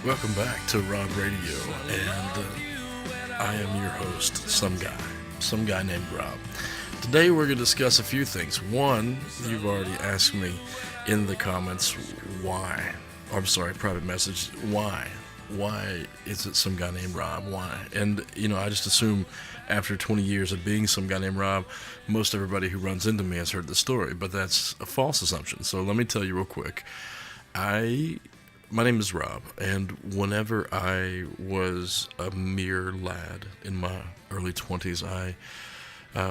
Welcome back to Robb Radio, and I am your host, some guy named Robb. Today we're going to discuss a few things. One, you've already asked me in the comments why. Or, I'm sorry, private message, why? Why is it some guy named Robb? Why? And, I just assume after 20 years of being some guy named Robb, most everybody who runs into me has heard the story, but that's a false assumption. So let me tell you real quick. I My name is Robb, and whenever I was a mere lad in my early 20s, I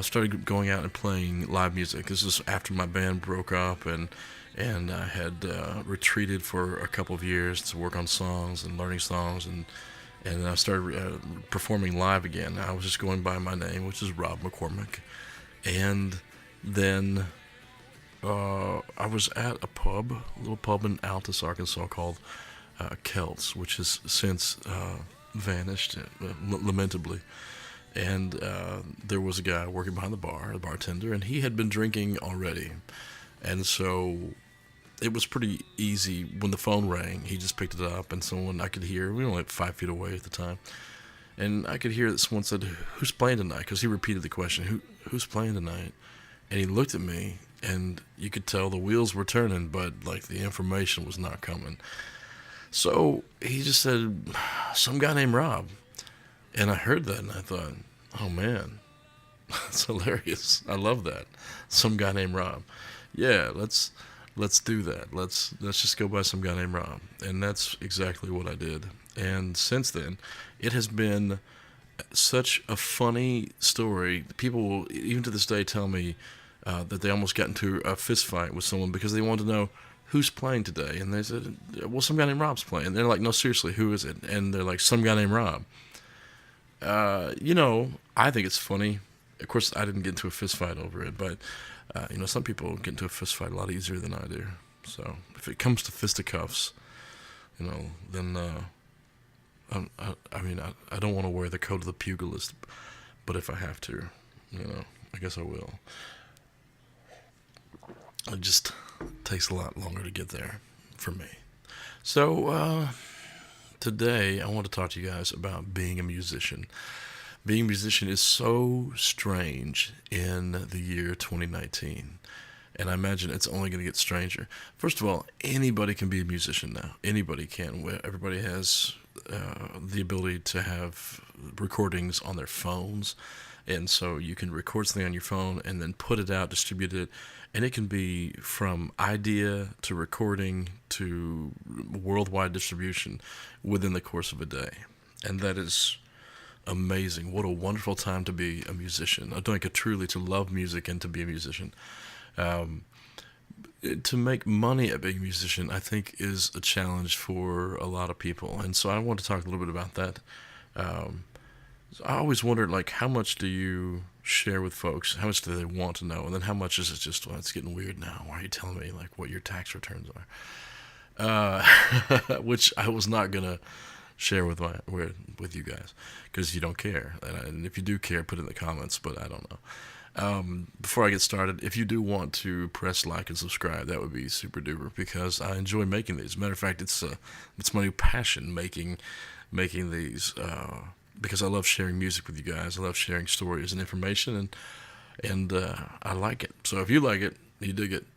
started going out and playing live music. This is after my band broke up, and I had retreated for a couple of years to work on songs and learning songs, and I started performing live again. I was just going by my name, which is Robb McCormick, and then I was at a little pub in Altus, Arkansas called Celts, which has since vanished, lamentably. And there was a guy working behind the bar, the bartender, and he had been drinking already. And so it was pretty easy. When the phone rang, he just picked it up, and someone I could hear, we were only like 5 feet away at the time, and I could hear that someone said, "Who's playing tonight?" Because he repeated the question, "Who's playing tonight?" And he looked at me, and you could tell the wheels were turning, but like the information was not coming. So he just said, "Some guy named Robb." And I heard that, and I thought, "Oh man, that's hilarious. I love that. Some guy named Robb. Yeah, let's do that. Let's just go by some guy named Robb." And that's exactly what I did. And since then, it has been such a funny story. People will, even to this day, tell me that they almost got into a fist fight with someone because they wanted to know who's playing today. And they said, "Well, some guy named Robb's playing." And they're like, "No, seriously, who is it?" And they're like, "Some guy named Robb." I think it's funny. Of course, I didn't get into a fist fight over it, but some people get into a fist fight a lot easier than I do. So if it comes to fisticuffs, then I don't want to wear the coat of the pugilist, but if I have to, I guess I will. It just takes a lot longer to get there for me. So today I want to talk to you guys about being a musician. Being a musician is so strange in the year 2019. And I imagine it's only going to get stranger. First of all, anybody can be a musician now. Anybody can. Everybody has the ability to have recordings on their phones. And so you can record something on your phone and then put it out, distribute it. And it can be from idea to recording to worldwide distribution within the course of a day. And that is amazing. What a wonderful time to be a musician. I think truly to love music and to be a musician. To make money at being a musician, I think, is a challenge for a lot of people. And so I want to talk a little bit about that. I always wondered, like, how much do you share with folks? How much do they want to know? And then how much is it just, well, it's getting weird now. Why are you telling me, like, what your tax returns are? Which I was not going to share with you guys because you don't care. And if you do care, put it in the comments, but I don't know. Before I get started, if you do want to press like and subscribe, that would be super duper because I enjoy making these. Matter of fact, it's my new passion making these because I love sharing music with you guys. I love sharing stories and information, and I like it. So if you like it, you dig it,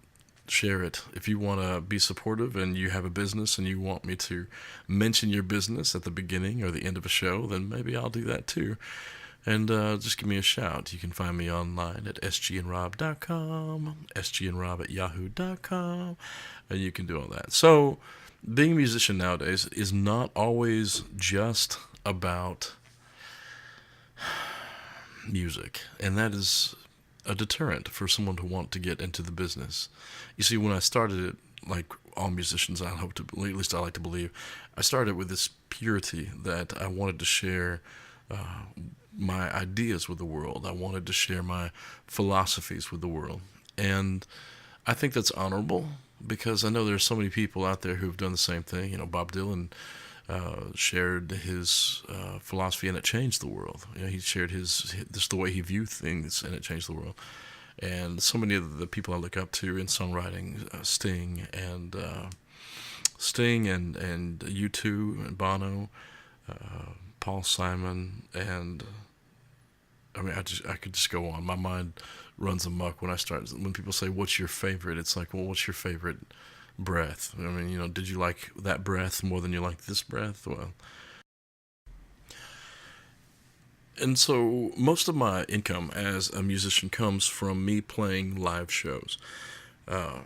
share it. If you want to be supportive and you have a business and you want me to mention your business at the beginning or the end of a show, then maybe I'll do that too. And just give me a shout. You can find me online at sgandrob.com, sgandrob@yahoo.com, and you can do all that. So, being a musician nowadays is not always just about music, and that is a deterrent for someone to want to get into the business. You see, when I started it, like all musicians, I hope to, at least I like to believe, I started with this purity that I wanted to share my ideas with the world. I wanted to share my philosophies with the world. And I think that's honorable because I know there's so many people out there who've done the same thing. Bob Dylan shared his philosophy and it changed the world. He shared just the way he viewed things and it changed the world. And so many of the people I look up to in songwriting, Sting and Sting and U2 and Bono, Paul Simon, and I mean, I could just go on. My mind runs amok when people say, "What's your favorite?" It's like, well, what's your favorite breath? I mean, did you like that breath more than you like this breath? Well, and so most of my income as a musician comes from me playing live shows. Uh,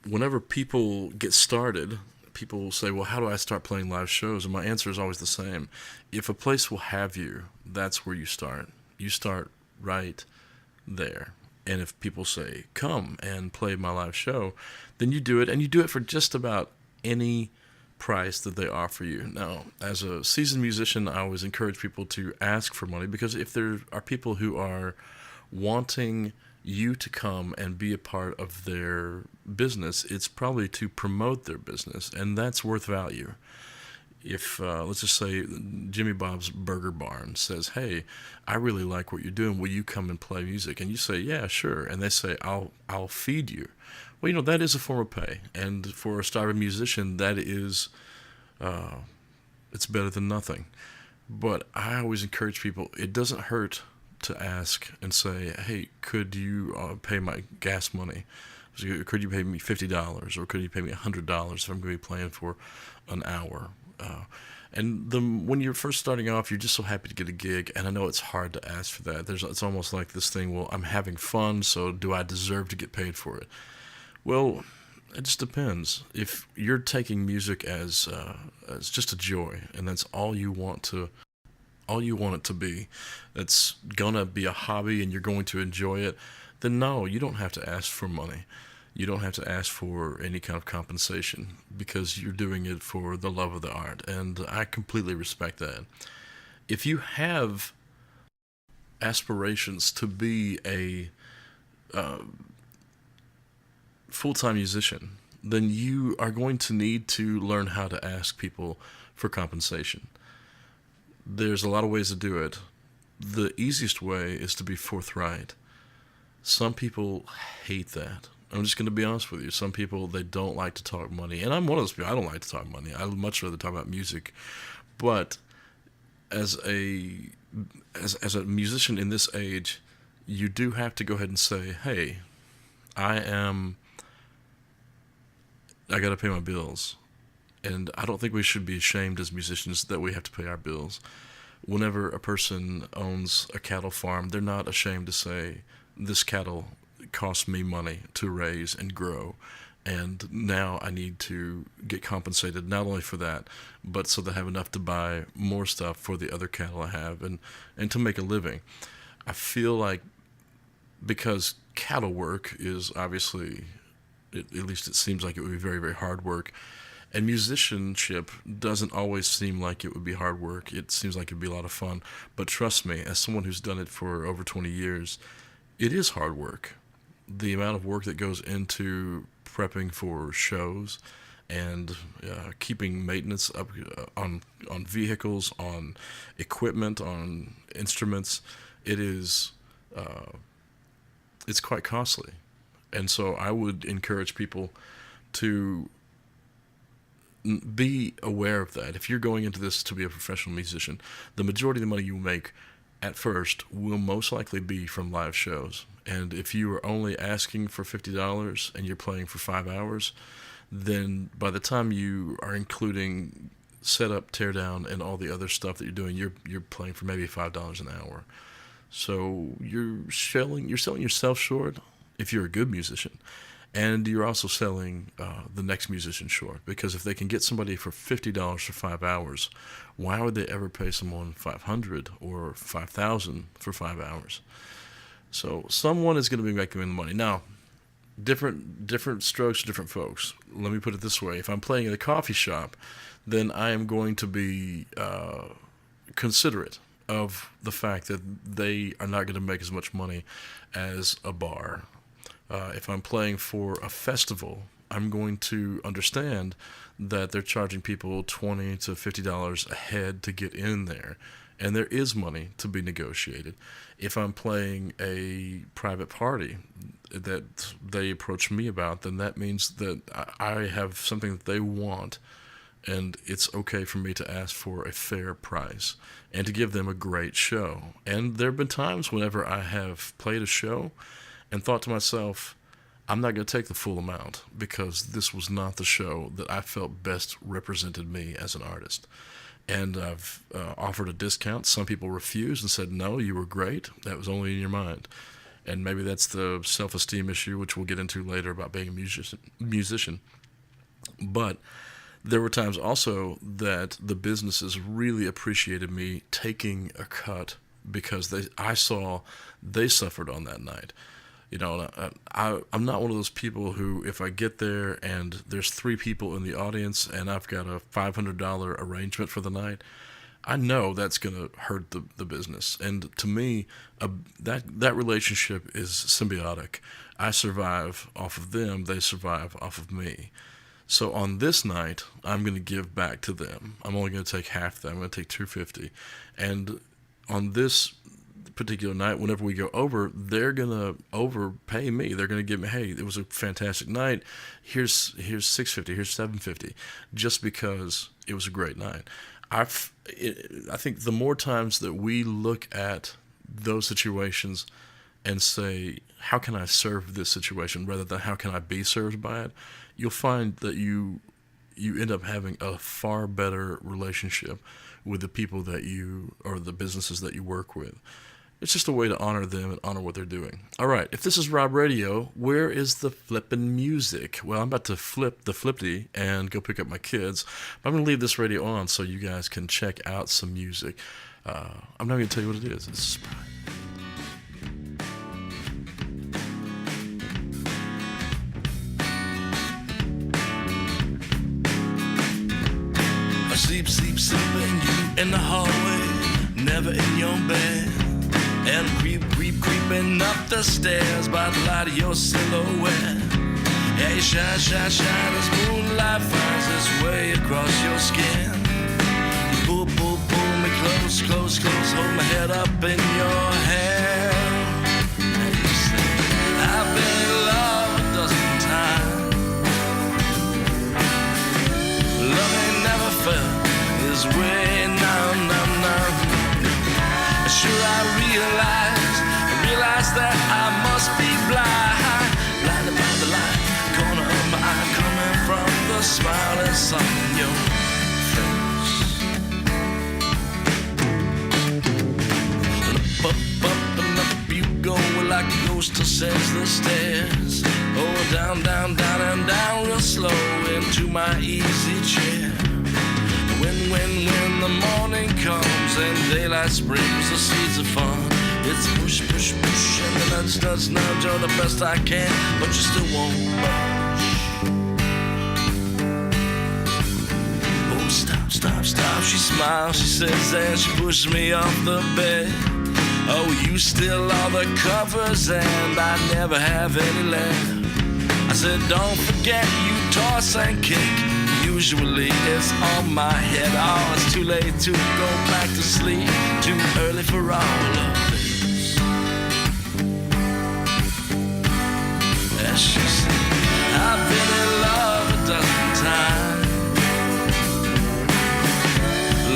Whenever people get started, people say, well, how do I start playing live shows? And my answer is always the same. If a place will have you, that's where you start. You start right there. And if people say, come and play my live show, then you do it. And you do it for just about any price that they offer you. Now, as a seasoned musician, I always encourage people to ask for money, because if there are people who are wanting you to come and be a part of their business, it's probably to promote their business, and that's worth value. If let's just say Jimmy Bob's Burger Barn says, "Hey, I really like what you're doing. Will you come and play music?" And you say, "Yeah, sure." And they say, "I'll feed you." Well, that is a form of pay, and for a starving musician, that is uh, it's better than nothing. But I always encourage people, it doesn't hurt to ask and say, hey, could you pay my gas money? Could you pay me $50, or could you pay me $100 if I'm going to be playing for an hour? When you're first starting off, you're just so happy to get a gig, and I know it's hard to ask for that. It's almost like this thing, well, I'm having fun, so do I deserve to get paid for it? Well, it just depends. If you're taking music as just a joy, and that's all you want it to be, that's gonna be a hobby and you're going to enjoy it, then no, you don't have to ask for money. You don't have to ask for any kind of compensation, because you're doing it for the love of the art, and I completely respect that. If you have aspirations to be a uh, full-time musician, then you are going to need to learn how to ask people for compensation. There's a lot of ways to do it. The easiest way is to be forthright. Some people hate that. I'm just going to be honest with you. Some people, they don't like to talk money. And I'm one of those people. I don't like to talk money. I'd much rather talk about music. But as a musician in this age, you do have to go ahead and say, hey, I got to pay my bills. And I don't think we should be ashamed as musicians that we have to pay our bills. Whenever a person owns a cattle farm, they're not ashamed to say, this cattle cost me money to raise and grow, and now I need to get compensated not only for that, but so they have enough to buy more stuff for the other cattle I have, and to make a living. I feel like, because cattle work is obviously, at least it seems like it would be very, very hard work. And musicianship doesn't always seem like it would be hard work. It seems like it'd be a lot of fun. But trust me, as someone who's done it for over 20 years, it is hard work. The amount of work that goes into prepping for shows and keeping maintenance up on vehicles, on equipment, on instruments, it is it's quite costly. And so I would encourage people to be aware of that. If you're going into this to be a professional musician, the majority of the money you make at first will most likely be from live shows. And if you are only asking for $50 and you're playing for 5 hours, then by the time you are including setup, teardown, and all the other stuff that you're doing, you're playing for maybe $5 an hour. So you're selling yourself short if you're a good musician. And you're also selling the next musician short, because if they can get somebody for $50 for 5 hours, why would they ever pay someone $500 or $5,000 for 5 hours? So someone is going to be making the money. Now, different strokes, different folks. Let me put it this way: if I'm playing at a coffee shop, then I am going to be considerate of the fact that they are not going to make as much money as a bar. If I'm playing for a festival, I'm going to understand that they're charging people $20 to $50 a head to get in there, and there is money to be negotiated. If I'm playing a private party that they approach me about, then that means that I have something that they want, and it's okay for me to ask for a fair price and to give them a great show. And there have been times whenever I have played a show and thought to myself, I'm not going to take the full amount because this was not the show that I felt best represented me as an artist. And I've offered a discount. Some people refused and said, no, you were great. That was only in your mind. And maybe that's the self-esteem issue, which we'll get into later about being a musician. But there were times also that the businesses really appreciated me taking a cut because I saw they suffered on that night. You know, I'm not one of those people who, if I get there and there's 3 people in the audience and I've got a $500 arrangement for the night, I know that's going to hurt the business. And to me, that relationship is symbiotic. I survive off of them, they survive off of me. So on this night, I'm going to give back to them. I'm only going to take half that. I'm going to take $250. And on this particular night, whenever we go over, they're gonna overpay me. They're gonna give me, hey, it was a fantastic night. Here's $650, here's $750, just because it was a great night. I think the more times that we look at those situations and say, how can I serve this situation, rather than how can I be served by it, you'll find that you end up having a far better relationship with the people that you, or the businesses that you work with. It's just a way to honor them and honor what they're doing. All right, if this is Robb Radio, where is the flippin' music? Well, I'm about to flip the flippity and go pick up my kids. But I'm going to leave this radio on so you guys can check out some music. I'm not going to tell you what it is. It's a surprise. Sleeping you in the hallway, never in your bed. And creeping up the stairs by the light of your silhouette. Yeah, you shine as moonlight finds its way across your skin. You pull me close, hold my head up in your hand. And you say, I've been in love a dozen times. Love ain't never felt this way, no. Sure, I realize that I must be blinded by the light, corner of my eye, coming from the smile that's on your face. Up and up you go like a ghost ascends the stairs. Oh, down and down real slow into my easy chair. When the morning comes and daylight springs the seeds of fun, it's push, and the nudge, oh, the best I can, but you still won't budge. Oh, stop, she smiles, she says, and she pushes me off the bed. Oh, you steal all the covers and I never have any left. I said, don't forget you toss and kick. Usually it's on my head. Oh, it's too late to go back to sleep, too early for all of this. As she said, I've been in love a dozen times.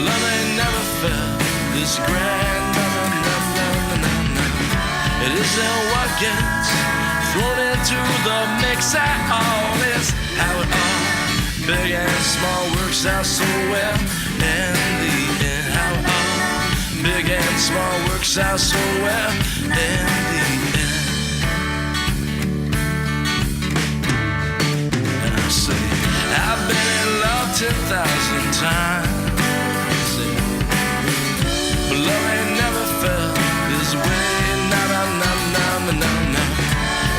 Love ain't never felt this grand. No. It isn't what gets thrown into the mix at all. It's how it all, big and small, works out so well in the end. How all big and small works out so well in the end. And I say, I've been in love 10,000 times. But love ain't never felt this way. No.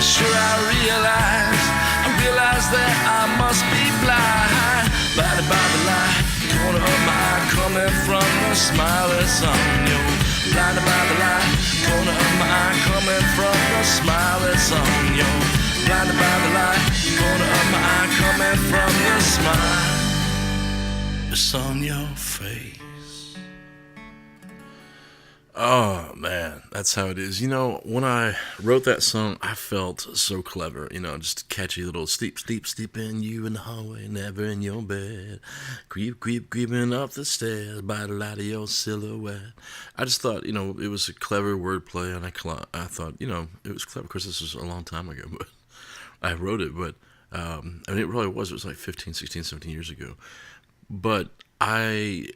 Sure, I realize that I must be blind, blinded by the light, corner of my eye, coming from the smile that's on you. Blinded by the light, corner of my eye, coming from the smile that's on you. Blinded by the light, corner of my eye, coming from the smile that's on your face. Oh man, that's how it is. When I wrote that song, I felt so clever. Just a catchy little sleep, sleep, sleeping you in the hallway, never in your bed. Creep, creep, creeping up the stairs by the light of your silhouette. I just thought, it was a clever wordplay, and I thought, it was clever. Of course, this was a long time ago, but I wrote it. But it really was. It was like 15, 16, 17 years ago. But I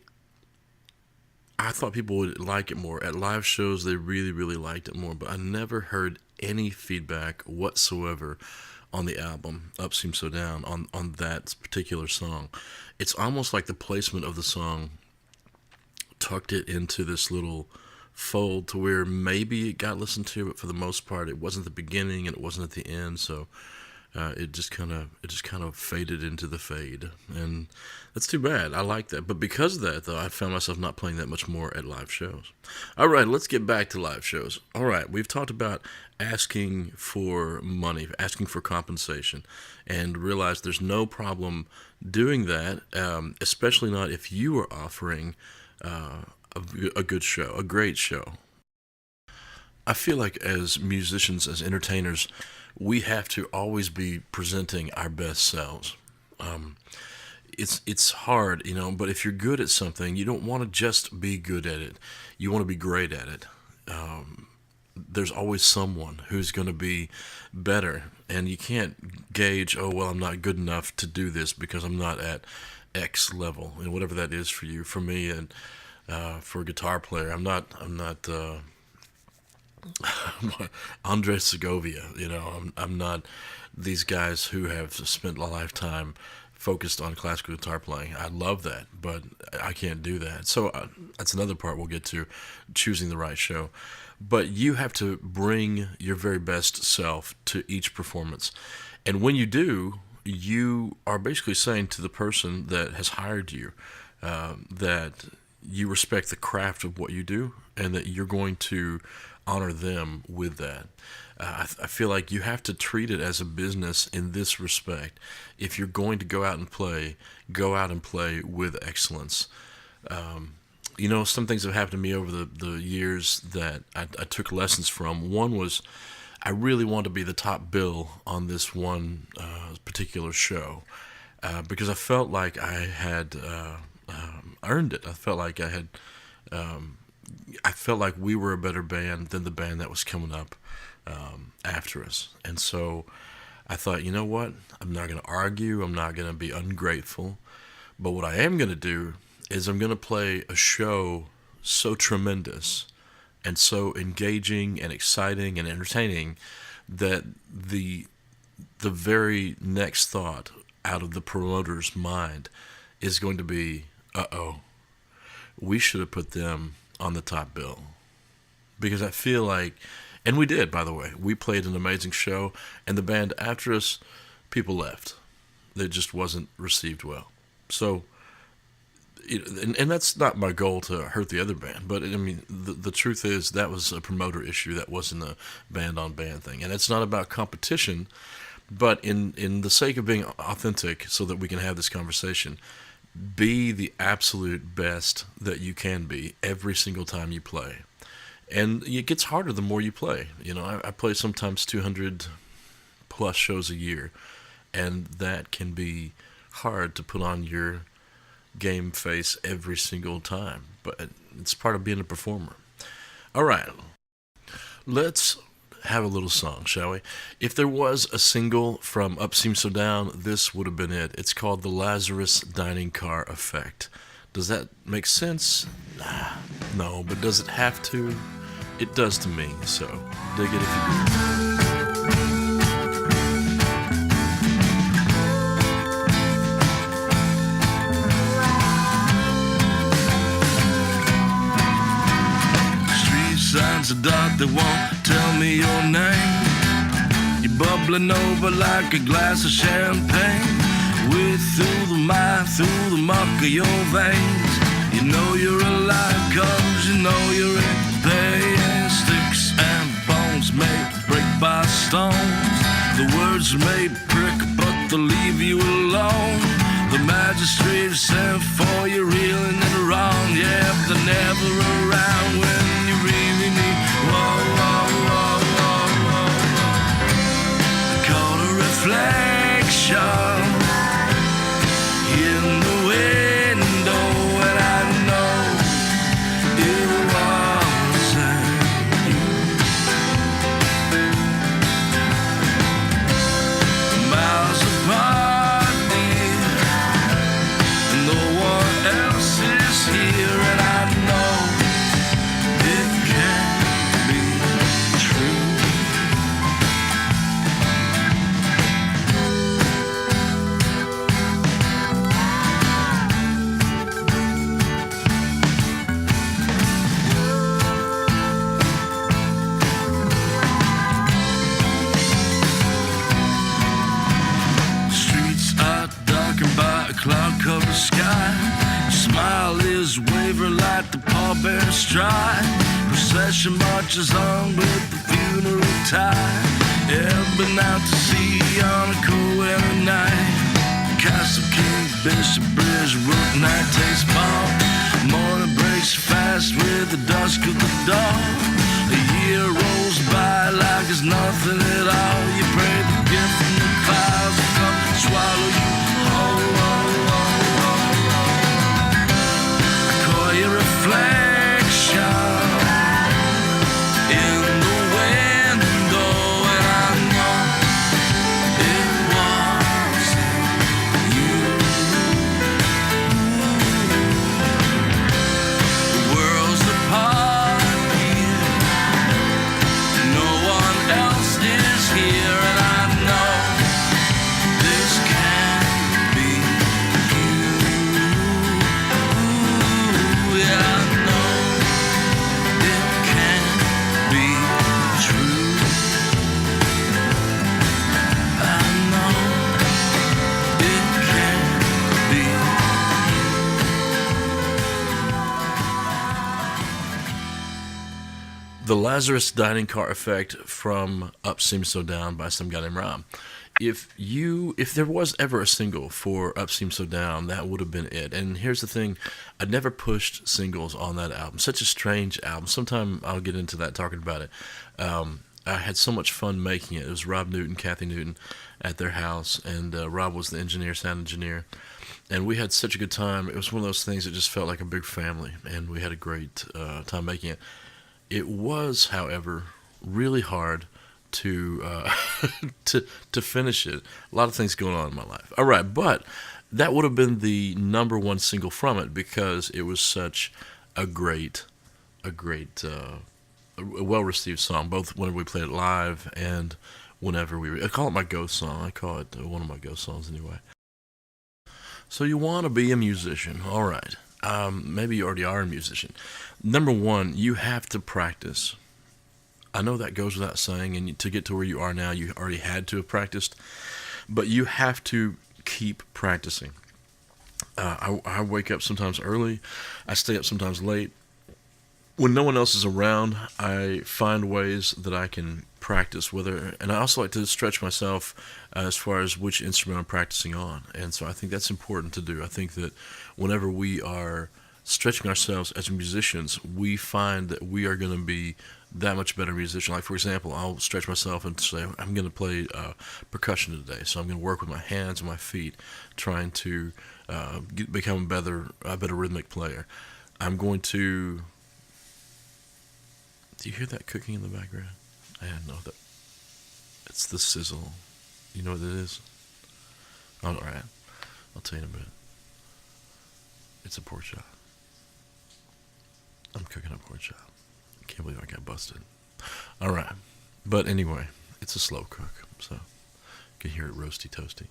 thought people would like it more. At live shows, they really, really liked it more, but I never heard any feedback whatsoever on the album, Up Seems So Down, on that particular song. It's almost like the placement of the song tucked it into this little fold to where maybe it got listened to, but for the most part, it wasn't the beginning and it wasn't at the end, so it just kind of faded into the fade, and that's too bad. I like that, but because of that, though, I found myself not playing that much more at live shows. All right, let's get back to live shows. All right, we've talked about asking for money, asking for compensation, and realized there's no problem doing that, especially not if you are offering a good show, a great show. I feel like as musicians, as entertainers, we have to always be presenting our best selves. Um, it's hard, but if you're good at something, you don't want to just be good at it. You want to be great at it. There's always someone who's going to be better, and you can't gauge, oh well, I'm not good enough to do this because I'm not at X level, and whatever that is for you. For me, and for a guitar player, I'm not. Andre Segovia. I'm not these guys who have spent a lifetime focused on classical guitar playing. I love that, but I can't do that. So that's another part we'll get to, choosing the right show. But you have to bring your very best self to each performance. And when you do, you are basically saying to the person that has hired you that you respect the craft of what you do and that you're going to honor them with that. I feel like you have to treat it as a business in this respect. If you're going to go out and play, go out and play with excellence. Some things have happened to me over the years that I took lessons from. One was I really wanted to be the top bill on this one particular show because I felt like I had earned it. I felt like we were a better band than the band that was coming up after us. And so I thought, you know what? I'm not going to argue. I'm not going to be ungrateful. But what I am going to do is I'm going to play a show so tremendous and so engaging and exciting and entertaining that the very next thought out of the promoter's mind is going to be, uh-oh, we should have put them on the top bill. Because I feel like, and we did, by the way, we played an amazing show, and the band after us, people left. It just wasn't received well. So, and that's not my goal to hurt the other band, but the truth is that was a promoter issue. That wasn't a band-on-band thing. And it's not about competition, but in the sake of being authentic so that we can have this conversation, be the absolute best that you can be every single time you play. And it gets harder the more you play. I play sometimes 200 plus shows a year, and that can be hard to put on your game face every single time. But it's part of being a performer. All right, let's have a little song, shall we? If there was a single from Up Seems So Down, this would have been it. It's called The Lazarus Dining Car Effect. Does that make sense? No, but does it have to? It does to me, so dig it if you do. Signs of dark that won't tell me your name. You're bubbling over like a glass of champagne. Way through the muck of your veins. You know you're alive cause you know you're in pain. Sticks and bones may break by stones. The words may prick but they'll leave you alone. The magistrate sent for you reeling and wrong. Yeah, but they're never around when you really by a cloud-covered sky. Your smile is wavering like the pallbearer's stride. Procession marches on with the funeral tide. Ebbing out to sea on a cool winter night. Castle King, Bishop Bridge, Rook Night takes bomb. Morning breaks fast with the dusk of the dawn. A year rolls by like it's nothing at all. You pray the gift from the clouds will come swallow you whole. I call your reflection in the window, and I know it was you. The world's apart here, no one else is here, and I know this can't be you. Yeah, I know it can't be true. I know it can't be. The Lazarus Dining Car Effect from Up Seems So Down by some guy named Robb. If there was ever a single for Up Seems So Down, that would have been it. And here's the thing, I never pushed singles on that album. Such a strange album. Sometime I'll get into that, talking about it. I had so much fun making it. It was Robb Newton, Kathy Newton at their house, and Robb was the engineer, sound engineer. And we had such a good time. It was one of those things that just felt like a big family, and we had a great time making it. It was, however, really hard to to finish it. A lot of things going on in my life. All right, but that would have been the number one single from it because it was such a great, a well-received song, both whenever we played it live and whenever I call it my ghost song. I call it one of my ghost songs anyway. So you want to be a musician. All right. Maybe you already are a musician. Number one, you have to practice. I know that goes without saying, and to get to where you are now, you already had to have practiced, but you have to keep practicing. I wake up sometimes early. I stay up sometimes late. When no one else is around, I find ways that I can practice, and I also like to stretch myself as far as which instrument I'm practicing on. And so I think that's important to do. I think that whenever we are stretching ourselves as musicians, we find that we are going to be that much better musician. Like, for example, I'll stretch myself and say, I'm going to play percussion today, so I'm going to work with my hands and my feet, trying to become a better rhythmic player. I'm going to... Do you hear that cooking in the background? I didn't know that. It's the sizzle. You know what it is? All right. I'll tell you in a bit. It's a pork chop. I'm cooking a pork chop. I can't believe I got busted. All right. But anyway, it's a slow cook, so you can hear it roasty toasty.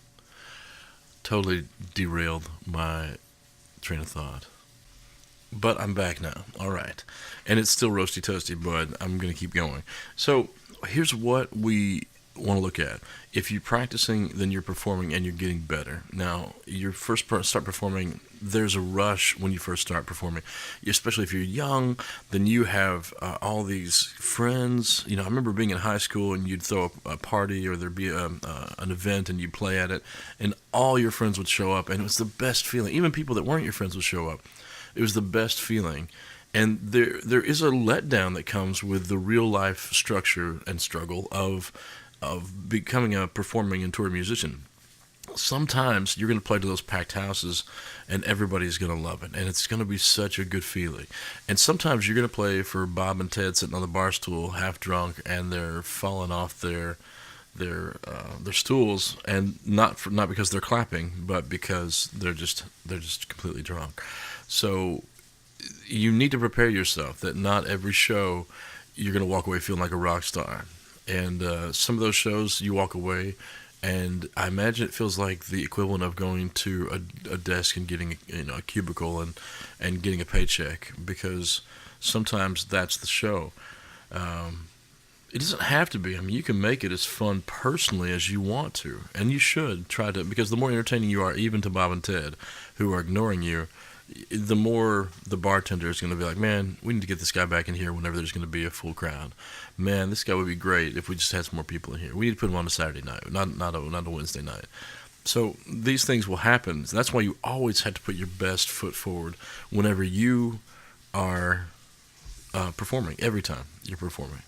Totally derailed my train of thought. But I'm back now. All right. And it's still roasty toasty, but I'm going to keep going. So here's what we want to look at. If you're practicing, then you're performing and you're getting better. Now, you first start performing, there's a rush when you first start performing. Especially if you're young, then you have all these friends. You know, I remember being in high school and you'd throw a party or there'd be an event and you'd play at it and all your friends would show up and it was the best feeling. Even people that weren't your friends would show up. It was the best feeling. And there is a letdown that comes with the real life structure and struggle of becoming a performing and tour musician. Sometimes you're going to play to those packed houses and everybody's going to love it. And it's going to be such a good feeling. And sometimes you're going to play for Bob and Ted sitting on the bar stool, half drunk, and they're falling off their stools, and not because they're clapping, but because they're just completely drunk. So you need to prepare yourself that not every show you're going to walk away feeling like a rock star. And some of those shows you walk away, and I imagine it feels like the equivalent of going to a desk and getting a cubicle and getting a paycheck, because sometimes that's the show. It doesn't have to be. I mean, you can make it as fun personally as you want to, and you should try to, because the more entertaining you are, even to Bob and Ted, who are ignoring you, the more the bartender is going to be like, man, we need to get this guy back in here whenever there's going to be a full crowd. Man, this guy would be great if we just had some more people in here. We need to put him on a Saturday night, not a Wednesday night. So these things will happen. That's why you always have to put your best foot forward whenever you are performing. Every time you're performing.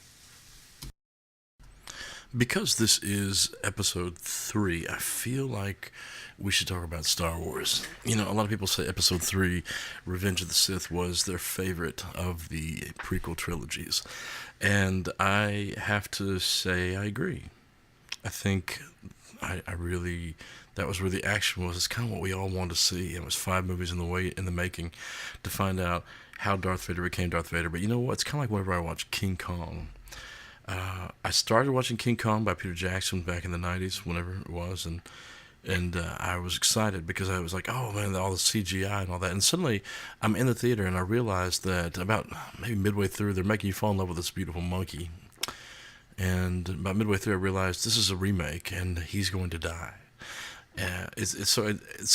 Because this is episode 3, I feel like we should talk about Star Wars. You know, a lot of people say episode 3, Revenge of the Sith, was their favorite of the prequel trilogies. And I have to say I agree. I think I really, that was where the action was. It's kind of what we all wanted to see. It was 5 movies in the making to find out how Darth Vader became Darth Vader. But you know what? It's kind of like whenever I watch King Kong. I started watching King Kong by Peter Jackson back in the 90s, whenever it was, and I was excited because I was like, oh man, all the CGI and all that. And suddenly I'm in the theater and I realized that about maybe midway through, they're making you fall in love with this beautiful monkey. And about midway through, I realized this is a remake and he's going to die. It's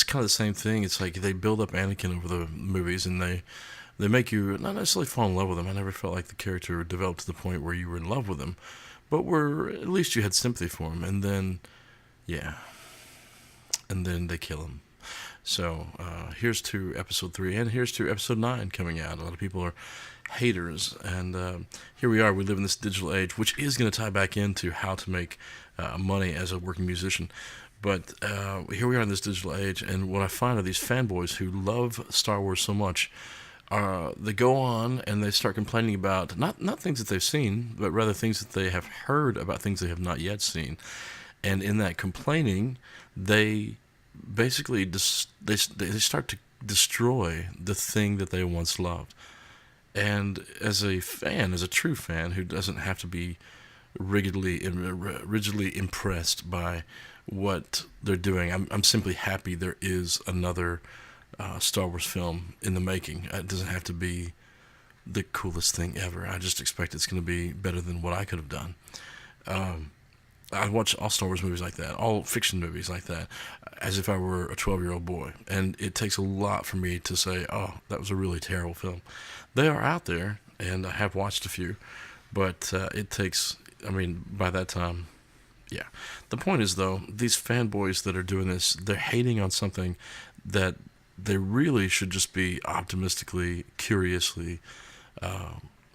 kind of the same thing. It's like they build up Anakin over the movies and they make you not necessarily fall in love with him. I never felt like the character developed to the point where you were in love with him, but where at least you had sympathy for him. And then, yeah, and then they kill him. So here's to episode 3, and here's to episode 9 coming out. A lot of people are haters, and here we are. We live in this digital age, which is going to tie back into how to make money as a working musician. But here we are in this digital age, and what I find are these fanboys who love Star Wars so much. They go on and they start complaining about not things that they've seen, but rather things that they have heard about things they have not yet seen. And in that complaining, they basically they start to destroy the thing that they once loved. And as a fan, as a true fan who doesn't have to be rigidly impressed by what they're doing, I'm simply happy there is another Star Wars film in the making. It doesn't have to be the coolest thing ever. I just expect it's going to be better than what I could have done. I watch all Star Wars movies like that, all fiction movies like that, as if I were a 12-year-old boy. And it takes a lot for me to say, oh, that was a really terrible film. They are out there, and I have watched a few, but it takes, I mean, by that time, yeah. The point is, though, these fanboys that are doing this, they're hating on something that they really should just be optimistically, curiously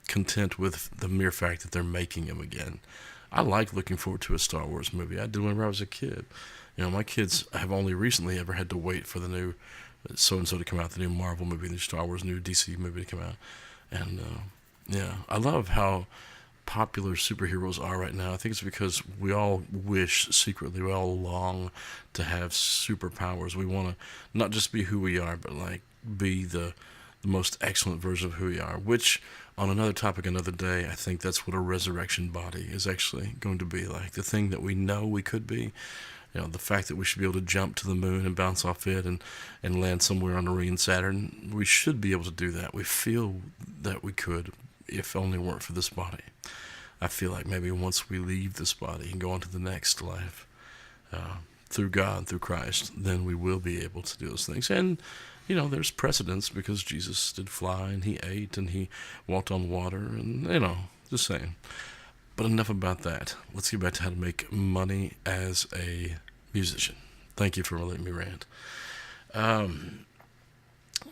content with the mere fact that they're making them again. I like looking forward to a Star Wars movie. I did whenever I was a kid. You know, my kids have only recently ever had to wait for the new so-and-so to come out, the new Marvel movie, the new Star Wars, new DC movie to come out. And, yeah, I love how popular superheroes are right now. I think it's because we all wish secretly, we all long to have superpowers. We want to not just be who we are, but like be the most excellent version of who we are, which on another topic another day, I think that's what a resurrection body is actually going to be like. The thing that we know we could be, you know, the fact that we should be able to jump to the moon and bounce off it and land somewhere on a ring in Saturn, we should be able to do that. We feel that we could, if only it weren't for this body. I feel like maybe once we leave this body and go on to the next life, through God, through Christ, then we will be able to do those things. And, you know, there's precedence because Jesus did fly and he ate and he walked on water and, you know, just saying. But enough about that. Let's get back to how to make money as a musician. Thank you for letting me rant.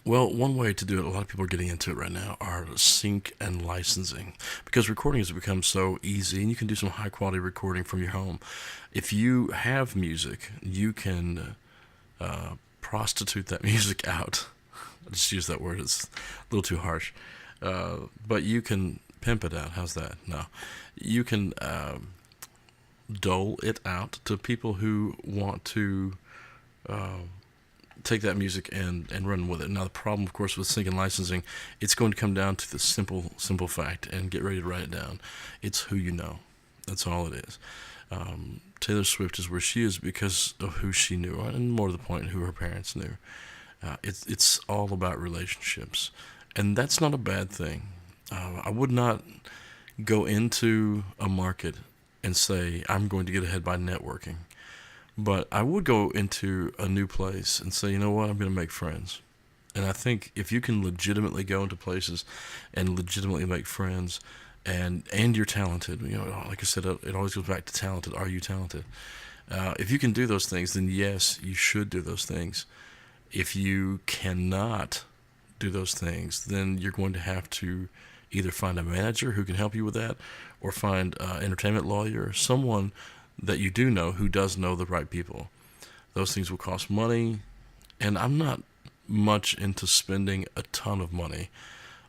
Well, one way to do it, a lot of people are getting into it right now, are sync and licensing. Because recording has become so easy, and you can do some high-quality recording from your home. If you have music, you can prostitute that music out. I just use that word. It's a little too harsh. But you can pimp it out. How's that? No. You can dole it out to people who want to take that music and run with it. Now, the problem, of course, with sync and licensing, it's going to come down to the simple fact, and get ready to write it down. It's who you know. That's all it is. Taylor Swift is where she is because of who she knew, and more to the point, who her parents knew. It's all about relationships, and that's not a bad thing. I would not go into a market and say, I'm going to get ahead by networking. But I would go into a new place and say, you know what, I'm going to make friends. And I think if you can legitimately go into places and legitimately make friends, and you're talented, like I said, it always goes back to talented. Are you talented? If you can do those things, then yes, you should do those things. If you cannot do those things, then you're going to have to either find a manager who can help you with that, or find an entertainment lawyer, someone that you do know who does know the right people. Those things will cost money, and I'm not much into spending a ton of money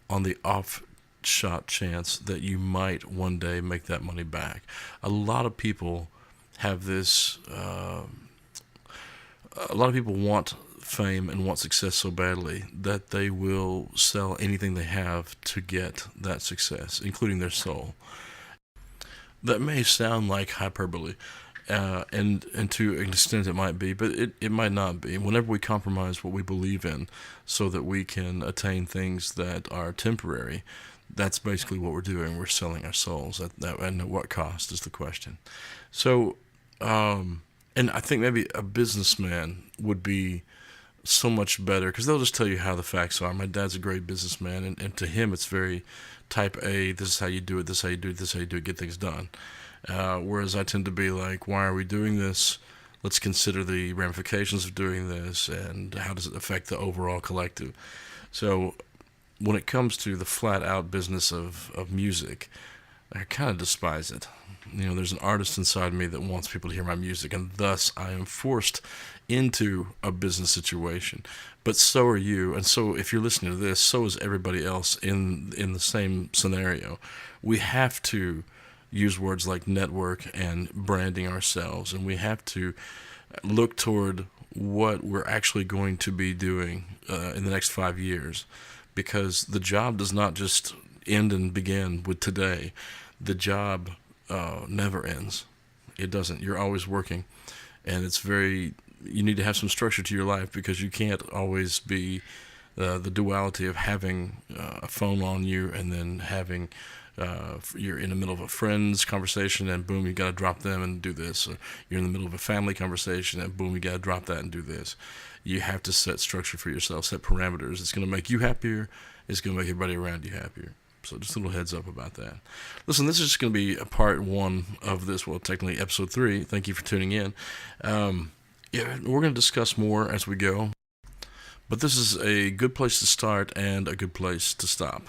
on the off-shot chance that you might one day make that money back. A lot of people have this, a lot of people want fame and want success so badly that they will sell anything they have to get that success, including their soul. That may sound like hyperbole, and to an extent it might be, but it might not be. Whenever we compromise what we believe in so that we can attain things that are temporary, that's basically what we're doing. We're selling our souls. And at what cost is the question. So, and I think maybe a businessman would be so much better, because they'll just tell you how the facts are. My dad's a great businessman, and to him it's very type A. This is how you do it. This is how you do it. This is how you do it. Get things done. Whereas I tend to be like, why are we doing this? Let's consider the ramifications of doing this, and how does it affect the overall collective. So when it comes to the flat-out business of music, I kind of despise it. There's an artist inside me that wants people to hear my music, and thus I am forced into a business situation. But so are you, and so if you're listening to this, so is everybody else in the same scenario. We have to use words like network and branding ourselves, and we have to look toward what we're actually going to be doing in the next 5 years, because the job does not just end and begin with today. The job never ends. It doesn't. You're always working, and you need to have some structure to your life, because you can't always be the duality of having a phone on you and then having you're in the middle of a friend's conversation and boom, you got to drop them and do this. Or you're in the middle of a family conversation and boom, you got to drop that and do this. You have to set structure for yourself, set parameters. It's going to make you happier. It's going to make everybody around you happier. So just a little heads up about that. Listen, this is just going to be a part 1 of this, well, technically episode 3. Thank you for tuning in. We're going to discuss more as we go, but this is a good place to start and a good place to stop.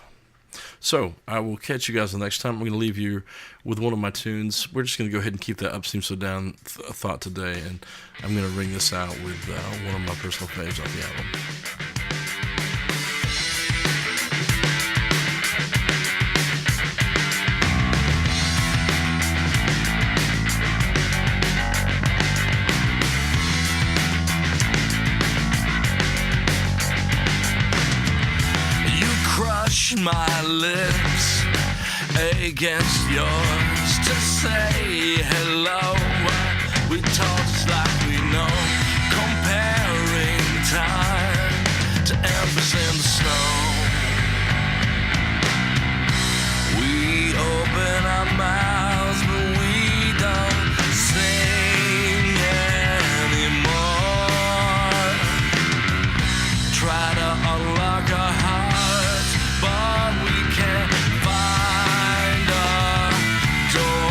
So I will catch you guys the next time. I'm going to leave you with one of my tunes. We're just going to go ahead and keep that Up Seems So Down thought today, and I'm going to ring this out with one of my personal faves off the album. My lips against yours to say hello. We talk just like we know, comparing time to embers in the snow. We open our mouths, but we don't sing anymore. Try to unlock our hearts, but we can't find a door.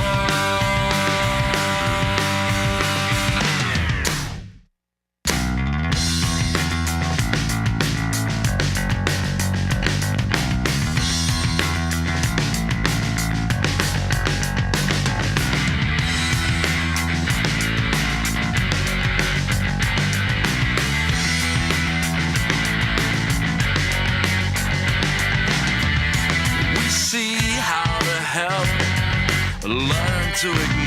We see how to help, learn to ignore.